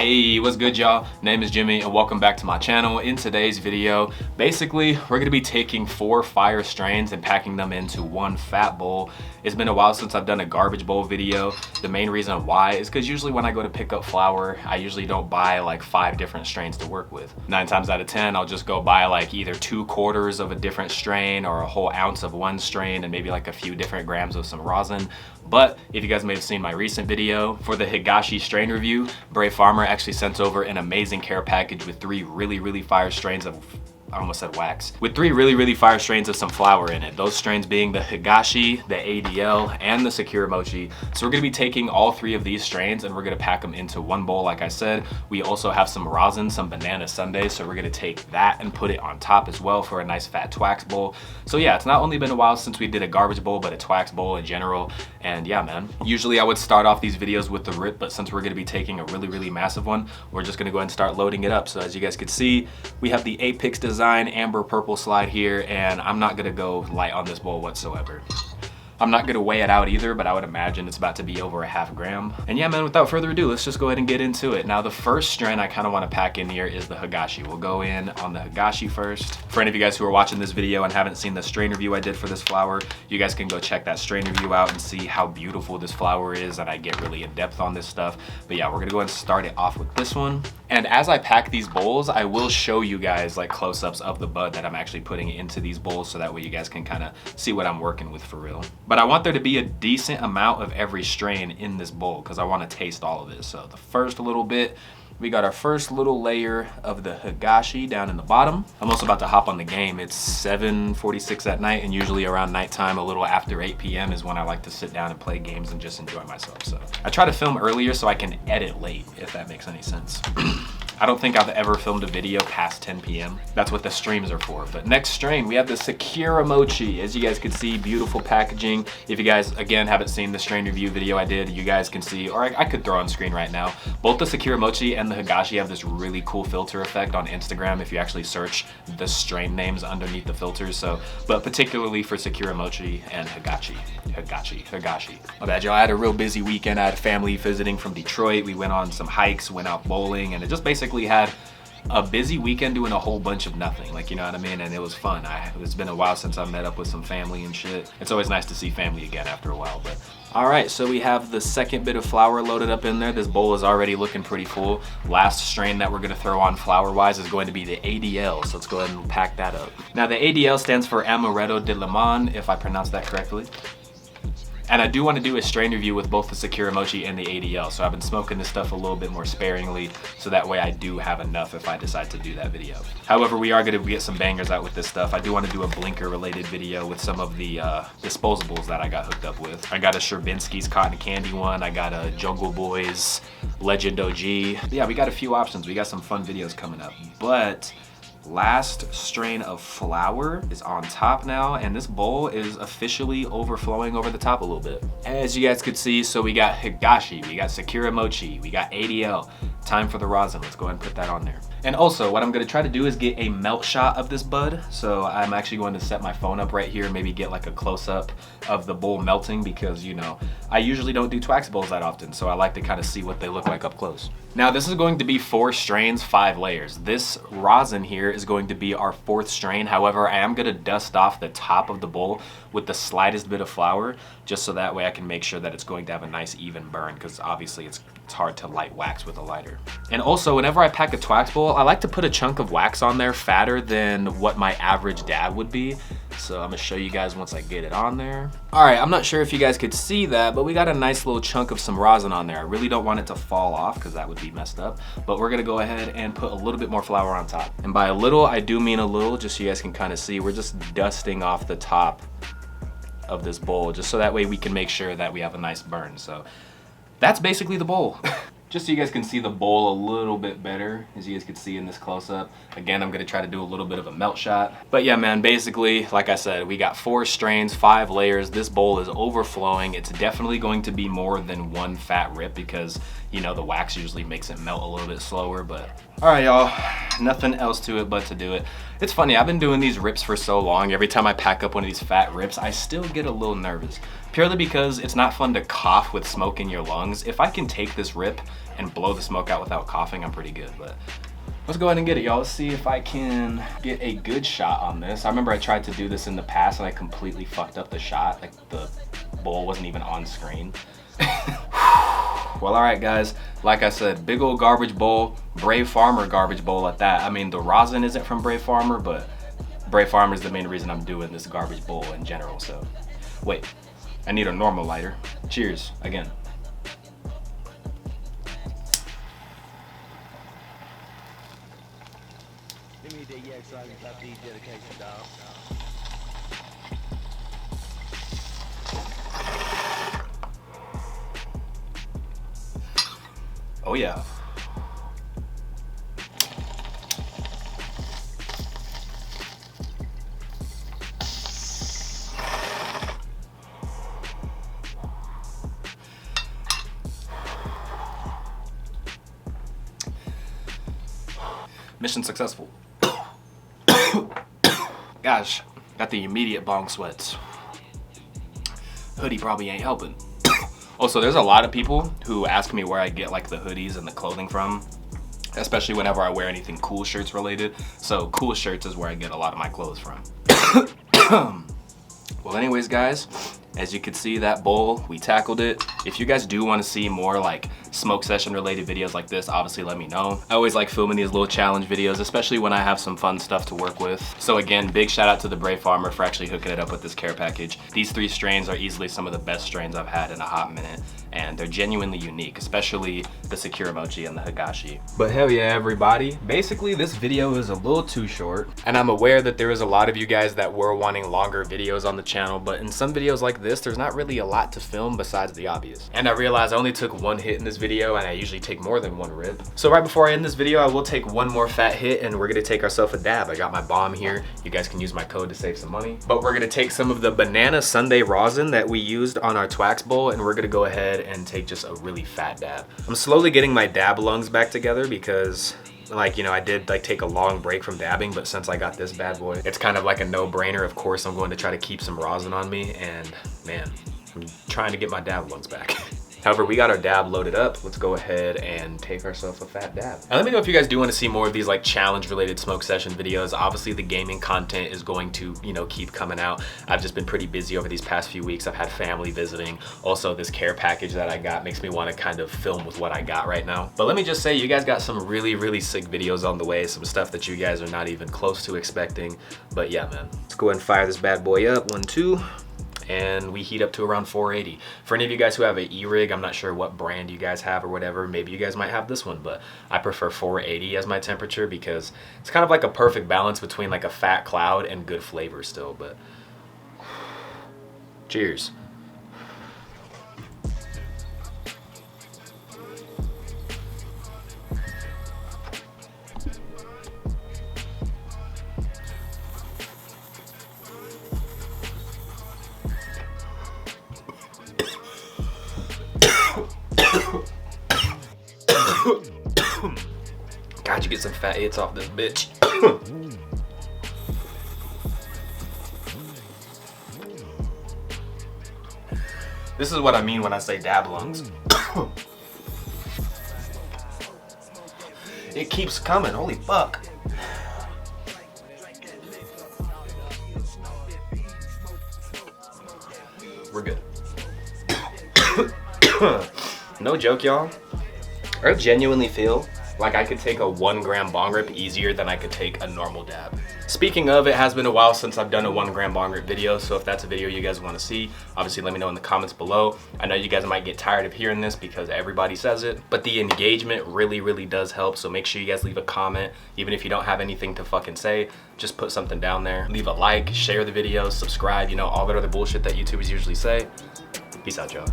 Hey, what's good, y'all? Name is Jimmy and welcome back to my channel. In today's video, basically we're gonna be taking 4 fire strains and packing them into one fat bowl. It's been a while since I've done a garbage bowl video. The main reason why is because usually when I go to pick up flour, I usually don't buy like 5 different strains to work with. 9 times out of 10, I'll just go buy like either 2/4 of a different strain or a whole ounce of one strain and maybe like a few different grams of some rosin. But if you guys may have seen my recent video for the Higashi strain review, TheBraveFarmer actually sent over an amazing care package with 3 really fire strains of, I almost said wax, with 3 really fire strains of some flour in it. Those strains being the Higashi, the ADL, and the Sakura Mochi. So we're gonna be taking all 3 of these strains and we're gonna pack them into one bowl. Like I said, we also have some rosin, some banana sundaes. So we're gonna take that and put it on top as well for a nice fat Twax bowl. So yeah, it's not only been a while since we did a garbage bowl, but a Twax bowl in general. And yeah, man, usually I would start off these videos with the rip, but since we're gonna be taking a really massive one, we're just gonna go ahead and start loading it up. So as you guys can see, we have the Apex design amber purple slide here, and I'm not gonna go light on this bowl whatsoever. I'm not gonna weigh it out either, but I would imagine it's about to be over a ½ gram. And yeah, man, without further ado, let's just go ahead and get into it. Now, the first strain I kind of want to pack in here is the Higashi. We'll go in on the Higashi first. For any of you guys who are watching this video and haven't seen the strain review I did for this flower, you guys can go check that strain review out and see how beautiful this flower is, and I get really in depth on this stuff. But yeah, we're gonna go ahead and start it off with this one. And as I pack these bowls, I will show you guys like close-ups of the bud that I'm actually putting into these bowls, so that way you guys can kind of see what I'm working with for real. But I want there to be a decent amount of every strain in this bowl because I want to taste all of this. So the first little bit, we got our first little layer of the Higashi down in the bottom. I'm also about to hop on the game. It's 7:46 at night, and usually around nighttime, a little after 8 p.m. is when I like to sit down and play games and just enjoy myself. So I try to film earlier so I can edit late, if that makes any sense. I don't think I've ever filmed a video past 10 p.m. That's what the streams are for. But next strain, we have the Sakura Mochi. As you guys can see, beautiful packaging. If you guys, again, haven't seen the strain review video I did, you guys can see, or I could throw on screen right now, both the Sakura Mochi and the Higashi have this really cool filter effect on Instagram if you actually search the strain names underneath the filters. So, but particularly for Sakura Mochi and Higashi. My bad, y'all. I had a real busy weekend. I had family visiting from Detroit. We went on some hikes, went out bowling, and it just basically had a busy weekend doing a whole bunch of nothing, like, you know what I mean? And it was fun. It's been a while since I met up with some family and shit. It's always nice to see family again after a while. But all right, so we have the second bit of flour loaded up in there. This bowl is already looking pretty full. Last strain that we're gonna throw on flour-wise is going to be the ADL, so let's go ahead and pack that up. Now, the ADL stands for Amaretto de Limon, if I pronounced that correctly. And I do want to do a strain review with both the Sakura Mochi and the ADL, so I've been smoking this stuff a little bit more sparingly, so that way I do have enough if I decide to do that video. However, we are going to get some bangers out with this stuff. I do want to do a blinker related video with some of the disposables that I got hooked up with. I got a Sherbinsky's Cotton Candy one, I got a Jungle Boys Legend OG. But yeah, we got a few options. We got some fun videos coming up, but last strain of flour is on top now, and this bowl is officially overflowing over the top a little bit. As you guys could see, so we got Higashi, we got Sakura Mochi, we got ADL. Time for the rosin. Let's go ahead and put that on there. And also, what I'm gonna try to do is get a melt shot of this bud. So I'm actually going to set my phone up right here and maybe get like a close-up of the bowl melting, because, you know, I usually don't do Twax bowls that often, so I like to kind of see what they look like up close. Now, this is going to be 4 strains, 5 layers. This rosin here is going to be our 4th strain. However, I am gonna dust off the top of the bowl with the slightest bit of flour, just so that way I can make sure that it's going to have a nice even burn, because obviously it's hard to light wax with a lighter. And also, whenever I pack a Twax bowl, I like to put a chunk of wax on there fatter than what my average dab would be. So I'm gonna show you guys once I get it on there. All right, I'm not sure if you guys could see that, but we got a nice little chunk of some rosin on there. I really don't want it to fall off because that would be messed up, but we're gonna go ahead and put a little bit more flour on top. And by a little, I do mean a little, just so you guys can kind of see. We're just dusting off the top of this bowl, just so that way we can make sure that we have a nice burn. So that's basically the bowl. Just so you guys can see the bowl a little bit better, as you guys can see in this close-up. Again, I'm gonna try to do a little bit of a melt shot. But yeah, man, basically, like I said, we got 4 strains, 5 layers. This bowl is overflowing. It's definitely going to be more than one fat rip because, you know, the wax usually makes it melt a little bit slower. But all right, y'all, nothing else to it but to do it. It's funny, I've been doing these rips for so long. Every time I pack up one of these fat rips, I still get a little nervous. Purely because it's not fun to cough with smoke in your lungs. If I can take this rip and blow the smoke out without coughing, I'm pretty good. But let's go ahead and get it, y'all. Let's see if I can get a good shot on this. I remember I tried to do this in the past and I completely fucked up the shot. Like the bowl wasn't even on screen. Well, all right, guys. Like I said, big old garbage bowl, BraveFarmer garbage bowl at that. I mean, the rosin isn't from BraveFarmer, but BraveFarmer is the main reason I'm doing this garbage bowl in general. So, wait, I need a normal lighter. Cheers again. Oh yeah. Mission successful. Gosh, got the immediate bong sweats. Hoodie probably ain't helping. Also, there's a lot of people who ask me where I get like the hoodies and the clothing from, especially whenever I wear anything cool shirts related. So cool shirts is where I get a lot of my clothes from. Well, anyways, guys, as you can see, that bowl, we tackled it. If you guys do want to see more like smoke session related videos like this, obviously let me know. I always like filming these little challenge videos, especially when I have some fun stuff to work with. So again, big shout out to the BraveFarmer for actually hooking it up with this care package. These 3 strains are easily some of the best strains I've had in a hot minute, and they're genuinely unique, especially the Secure Mochi and the Higashi. But hell yeah, everybody. Basically, this video is a little too short, and I'm aware that there is a lot of you guys that were wanting longer videos on the channel, but in some videos like this, there's not really a lot to film besides the obvious. And I realized I only took 1 hit in this video, and I usually take more than 1 rip. So right before I end this video, I will take 1 more fat hit, and we're gonna take ourselves a dab. I got my bomb here. You guys can use my code to save some money. But we're gonna take some of the banana sundae rosin that we used on our Twax bowl, and we're gonna go ahead and take just a really fat dab. I'm slowly getting my dab lungs back together because, like, you know, I did like take a long break from dabbing, but since I got this bad boy, it's kind of like a no-brainer. Of course, I'm going to try to keep some rosin on me, and man, I'm trying to get my dab lungs back. However, we got our dab loaded up. Let's go ahead and take ourselves a fat dab. And let me know if you guys do want to see more of these like challenge related smoke session videos. Obviously the gaming content is going to, you know, keep coming out. I've just been pretty busy over these past few weeks. I've had family visiting. Also, this care package that I got makes me want to kind of film with what I got right now. But let me just say, you guys got some really, really sick videos on the way. Some stuff that you guys are not even close to expecting. But yeah, man. Let's go ahead and fire this bad boy up. 1, 2. And we heat up to around 480. For any of you guys who have an E-rig, I'm not sure what brand you guys have or whatever, maybe you guys might have this one, but I prefer 480 as my temperature because it's kind of like a perfect balance between like a fat cloud and good flavor still. But cheers. God, you get some fat hits off this bitch. This is what I mean when I say dab lungs. It keeps coming, holy fuck. We're good. No joke, y'all. I genuinely feel like I could take a 1 gram bong rip easier than I could take a normal dab. Speaking of, it has been a while since I've done a 1 gram bong rip video, so if that's a video you guys want to see, obviously let me know in the comments below. I know you guys might get tired of hearing this because everybody says it, but the engagement really, really does help, so make sure you guys leave a comment. Even if you don't have anything to fucking say, just put something down there. Leave a like, share the video, subscribe, you know, all that other bullshit that YouTubers usually say. Peace out, y'all.